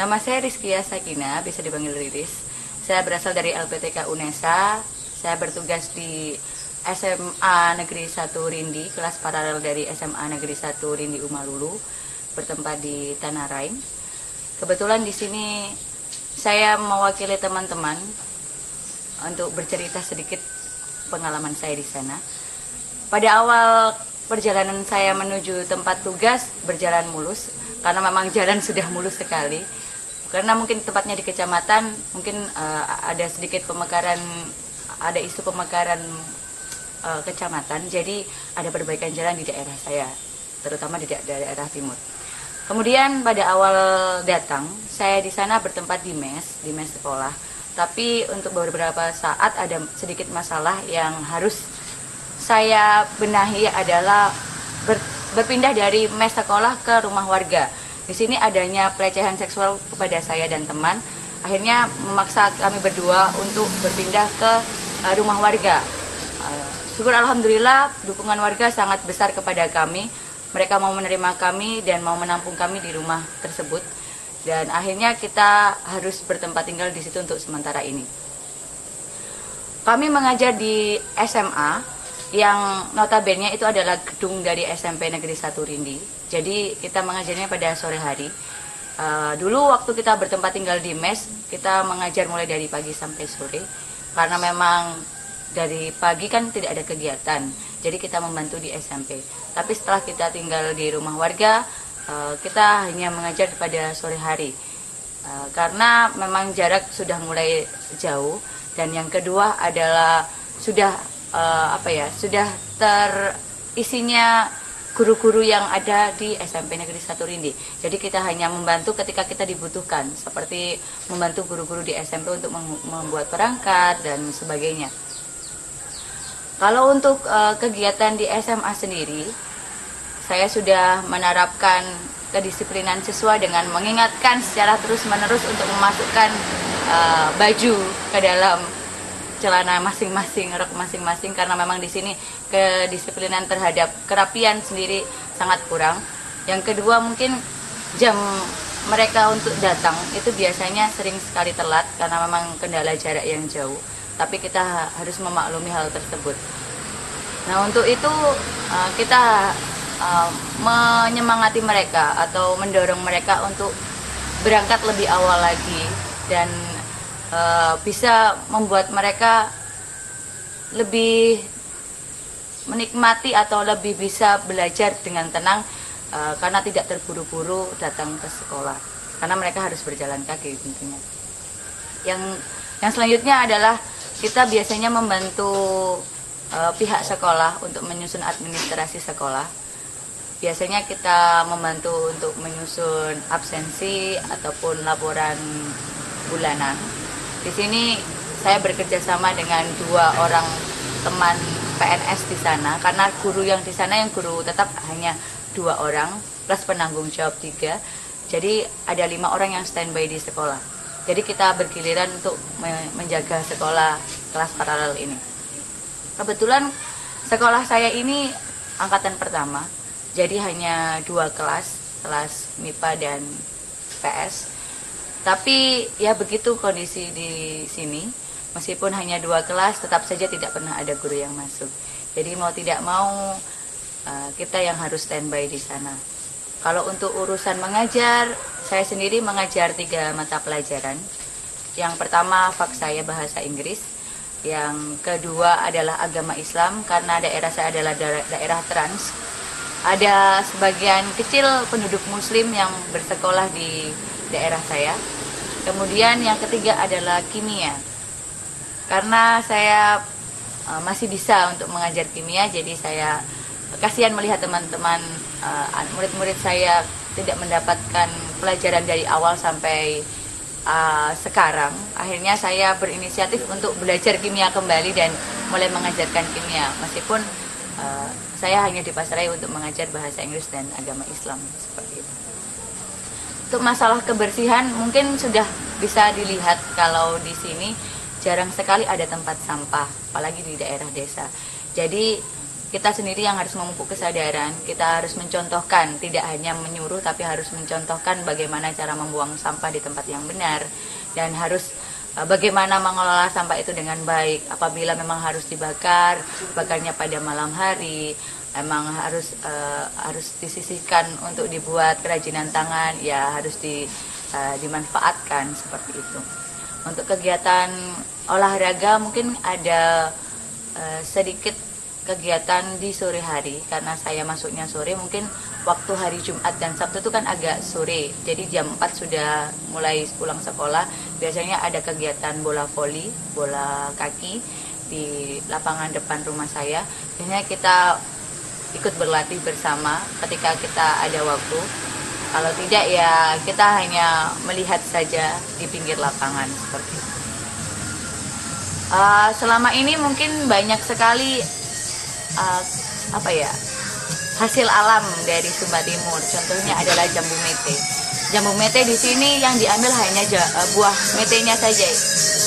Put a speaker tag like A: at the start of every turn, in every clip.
A: Nama saya Rizkia Sakina, bisa dipanggil Riris. Saya berasal dari LPTK UNESA. Saya bertugas di SMA Negeri 1 Rindi, kelas paralel dari SMA Negeri 1 Rindi Umalulu, bertempat di Tanah Raing. Kebetulan di sini saya mewakili teman-teman untuk bercerita sedikit pengalaman saya di sana. Pada awal perjalanan saya menuju tempat tugas berjalan mulus, karena memang jalan sudah mulus sekali. Karena mungkin tempatnya di kecamatan, mungkin ada sedikit pemekaran, ada isu pemekaran kecamatan, jadi ada perbaikan jalan di daerah saya, terutama di daerah timur. Kemudian pada awal datang, saya di sana bertempat di mes sekolah. Tapi untuk beberapa saat ada sedikit masalah yang harus saya benahi, adalah berpindah dari mes sekolah ke rumah warga. Di sini adanya pelecehan seksual kepada saya dan teman. Akhirnya memaksa kami berdua untuk berpindah ke rumah warga. Syukur alhamdulillah dukungan warga sangat besar kepada kami. Mereka mau menerima kami dan mau menampung kami di rumah tersebut. Dan akhirnya kita harus bertempat tinggal di situ untuk sementara ini. Kami mengajar di SMA yang notabene itu adalah gedung dari SMP Negeri 1 Rindi. Jadi kita mengajarnya pada sore hari. Dulu waktu kita bertempat tinggal di mes, kita mengajar mulai dari pagi sampai sore. Karena memang dari pagi kan tidak ada kegiatan, jadi kita membantu di SMP. Tapi setelah kita tinggal di rumah warga, kita hanya mengajar pada sore hari, karena memang jarak sudah mulai jauh. Dan yang kedua adalah sudah sudah terisinya guru-guru yang ada di SMP Negeri 1 Rindi. Jadi kita hanya membantu ketika kita dibutuhkan, seperti membantu guru-guru di SMP untuk membuat perangkat dan sebagainya. Kalau untuk kegiatan di SMA sendiri, saya sudah menerapkan kedisiplinan siswa dengan mengingatkan secara terus-menerus untuk memasukkan baju ke dalam celana masing-masing, rok masing-masing, karena memang di sini kedisiplinan terhadap kerapian sendiri sangat kurang. Yang kedua, mungkin jam mereka untuk datang itu biasanya sering sekali telat karena memang kendala jarak yang jauh. Tapi kita harus memaklumi hal tersebut. Nah, untuk itu kita menyemangati mereka atau mendorong mereka untuk berangkat lebih awal lagi, dan bisa membuat mereka lebih menikmati atau lebih bisa belajar dengan tenang, karena tidak terburu-buru datang ke sekolah, karena mereka harus berjalan kaki tentunya. Yang selanjutnya adalah kita biasanya membantu pihak sekolah untuk menyusun administrasi sekolah. Biasanya kita membantu untuk menyusun absensi ataupun laporan bulanan. Di sini saya bekerja sama dengan 2 orang teman PNS di sana, karena guru yang di sana yang guru tetap hanya 2 orang plus penanggung jawab 3. Jadi ada 5 orang yang standby di sekolah. Jadi kita bergiliran untuk menjaga sekolah kelas paralel ini. Kebetulan sekolah saya ini angkatan pertama, jadi hanya 2 kelas MIPA dan PS. Tapi ya begitu kondisi di sini, meskipun hanya 2 kelas, tetap saja tidak pernah ada guru yang masuk. Jadi mau tidak mau kita yang harus standby di sana. Kalau untuk urusan mengajar, saya sendiri mengajar 3 mata pelajaran. Yang pertama faksaya bahasa Inggris, yang kedua adalah agama Islam, karena daerah saya adalah daerah trans. Ada sebagian kecil penduduk muslim yang bersekolah di daerah saya. Kemudian yang ketiga adalah kimia, karena saya masih bisa untuk mengajar kimia, jadi saya kasihan melihat teman-teman murid-murid saya tidak mendapatkan pelajaran dari awal sampai sekarang. Akhirnya saya berinisiatif untuk belajar kimia kembali dan mulai mengajarkan kimia, meskipun saya hanya dipasrai untuk mengajar bahasa Inggris dan agama Islam, seperti itu. Untuk masalah kebersihan mungkin sudah bisa dilihat kalau di sini jarang sekali ada tempat sampah, apalagi di daerah desa. Jadi kita sendiri yang harus memupuk kesadaran. Kita harus mencontohkan, tidak hanya menyuruh tapi harus mencontohkan bagaimana cara membuang sampah di tempat yang benar, dan harus bagaimana mengelola sampah itu dengan baik. Apabila memang harus dibakar, bakarnya pada malam hari. Emang harus disisihkan untuk dibuat kerajinan tangan, ya harus dimanfaatkan seperti itu. Untuk kegiatan olahraga mungkin ada sedikit kegiatan di sore hari, karena saya masuknya sore. Mungkin waktu hari Jumat dan Sabtu itu kan agak sore, jadi jam 4 sudah mulai pulang sekolah. Biasanya ada kegiatan bola voli, bola kaki di lapangan depan rumah saya. Biasanya kita ikut berlatih bersama ketika kita ada waktu. Kalau tidak ya kita hanya melihat saja di pinggir lapangan seperti itu. Selama ini mungkin banyak sekali hasil alam dari Sumba Timur. Contohnya adalah jambu mete. Jambu mete di sini yang diambil hanya buah metenya saja,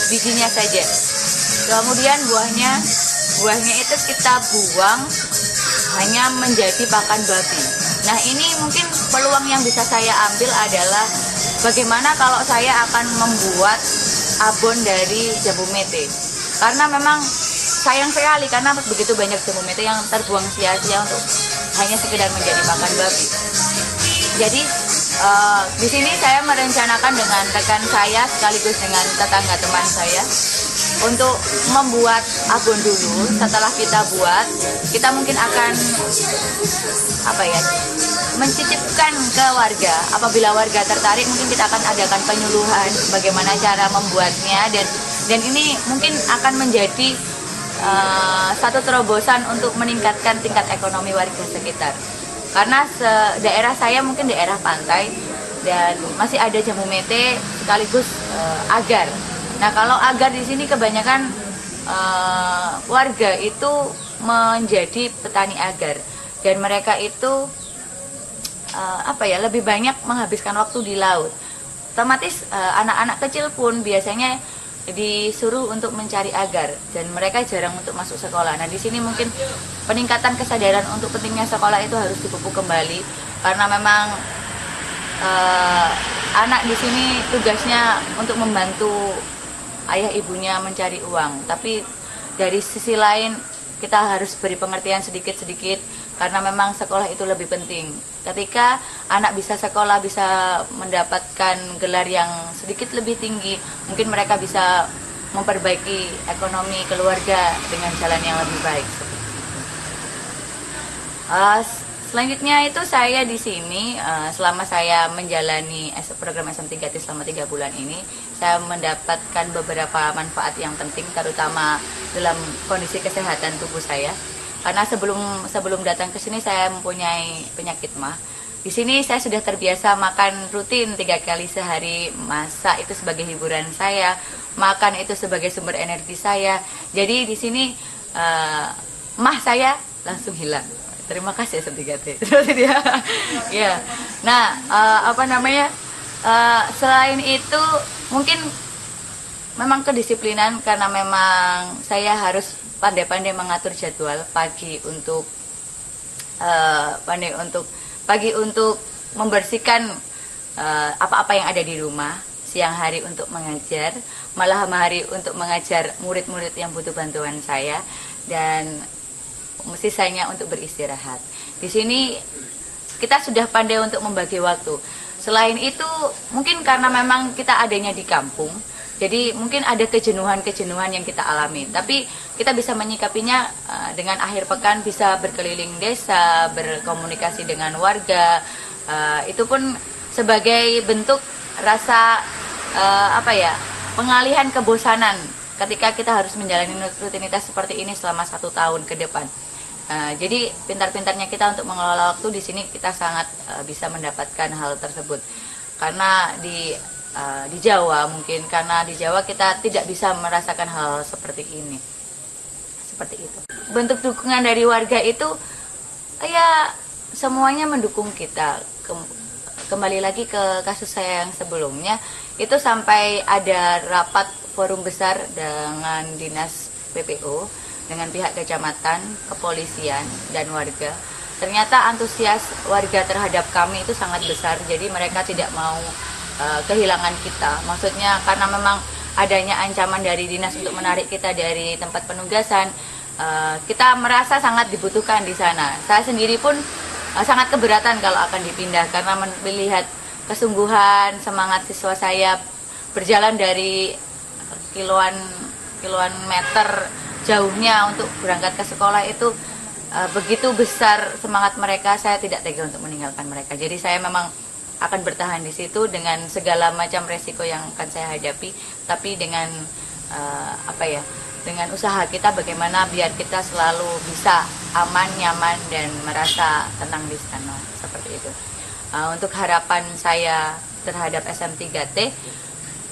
A: bijinya saja. Kemudian buahnya itu kita buang hanya menjadi pakan babi. Nah, ini mungkin peluang yang bisa saya ambil adalah bagaimana kalau saya akan membuat abon dari jambu mete. Karena memang sayang sekali, karena begitu banyak jambu mete yang terbuang sia-sia untuk hanya sekedar menjadi pakan babi. Jadi di sini saya merencanakan dengan rekan saya sekaligus dengan tetangga teman saya untuk membuat abon dulu. Setelah kita buat, kita mungkin akan mencicipkan ke warga. Apabila warga tertarik, mungkin kita akan adakan penyuluhan bagaimana cara membuatnya, dan ini mungkin akan menjadi satu terobosan untuk meningkatkan tingkat ekonomi warga sekitar. Karena daerah saya mungkin daerah pantai dan masih ada jambu mete sekaligus agar. Nah, kalau agar di sini kebanyakan warga itu menjadi petani agar, dan mereka itu lebih banyak menghabiskan waktu di laut. Otomatis anak-anak kecil pun biasanya disuruh untuk mencari agar, dan mereka jarang untuk masuk sekolah. Nah, di sini mungkin peningkatan kesadaran untuk pentingnya sekolah itu harus dipupuk kembali, karena memang anak di sini tugasnya untuk membantu ayah ibunya mencari uang. Tapi dari sisi lain kita harus beri pengertian sedikit-sedikit, karena memang sekolah itu lebih penting. Ketika anak bisa sekolah, bisa mendapatkan gelar yang sedikit lebih tinggi, mungkin mereka bisa memperbaiki ekonomi keluarga dengan jalan yang lebih baik. Selanjutnya itu saya di sini selama saya menjalani program SM3T selama 3 bulan ini, saya mendapatkan beberapa manfaat yang penting, terutama dalam kondisi kesehatan tubuh saya. Karena sebelum datang ke sini saya mempunyai penyakit mah. Di sini saya sudah terbiasa makan rutin 3 kali sehari, masak itu sebagai hiburan saya, makan itu sebagai sumber energi saya. Jadi di sini mah saya langsung hilang. Terima kasih SM3T. Ya. Nah, selain itu mungkin memang kedisiplinan, karena memang saya harus pandai-pandai mengatur jadwal pagi untuk membersihkan apa-apa yang ada di rumah, siang hari untuk mengajar, malam hari untuk mengajar murid-murid yang butuh bantuan saya, dan sisanya untuk beristirahat. Di sini kita sudah pandai untuk membagi waktu. Selain itu, mungkin karena memang kita adanya di kampung, jadi mungkin ada kejenuhan-kejenuhan yang kita alami. Tapi kita bisa menyikapinya dengan akhir pekan bisa berkeliling desa, berkomunikasi dengan warga. Itu pun sebagai bentuk rasa pengalihan kebosanan ketika kita harus menjalani rutinitas seperti ini selama 1 tahun ke depan. Jadi pintar-pintarnya kita untuk mengelola waktu di sini, kita sangat bisa mendapatkan hal tersebut. Karena di Jawa mungkin, karena di Jawa kita tidak bisa merasakan hal seperti ini. Seperti itu. Bentuk dukungan dari warga itu ya semuanya mendukung kita. Kembali lagi ke kasus saya yang sebelumnya, itu sampai ada rapat forum besar dengan dinas PPO. dengan pihak kecamatan, kepolisian, dan warga. Ternyata antusias warga terhadap kami itu sangat besar, jadi mereka tidak mau kehilangan kita. Maksudnya karena memang adanya ancaman dari dinas untuk menarik kita dari tempat penugasan, kita merasa sangat dibutuhkan di sana. Saya sendiri pun sangat keberatan kalau akan dipindah karena melihat kesungguhan, semangat siswa saya berjalan dari kiloan meter jauhnya untuk berangkat ke sekolah itu begitu besar semangat mereka. Saya tidak tega untuk meninggalkan mereka. Jadi saya memang akan bertahan di situ dengan segala macam resiko yang akan saya hadapi, tapi dengan dengan usaha kita bagaimana biar kita selalu bisa aman, nyaman, dan merasa tenang di sana, seperti itu. Untuk harapan saya terhadap SM3T,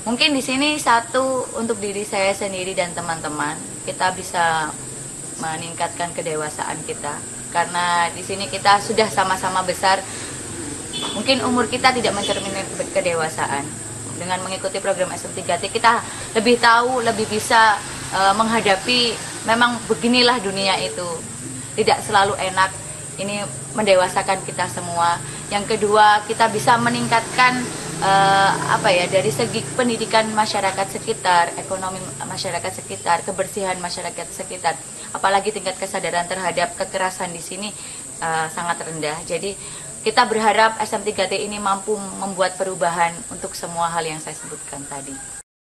A: mungkin di sini satu untuk diri saya sendiri dan teman-teman, kita bisa meningkatkan kedewasaan kita karena di sini kita sudah sama-sama besar. Mungkin umur kita tidak mencerminkan kedewasaan. Dengan mengikuti program SM3T kita lebih tahu, lebih bisa menghadapi memang beginilah dunia itu. Tidak selalu enak. Ini mendewasakan kita semua. Yang kedua, kita bisa meningkatkan dari segi pendidikan masyarakat sekitar, ekonomi masyarakat sekitar, kebersihan masyarakat sekitar. Apalagi tingkat kesadaran terhadap kekerasan di sini sangat rendah. Jadi kita berharap SM3T ini mampu membuat perubahan untuk semua hal yang saya sebutkan tadi.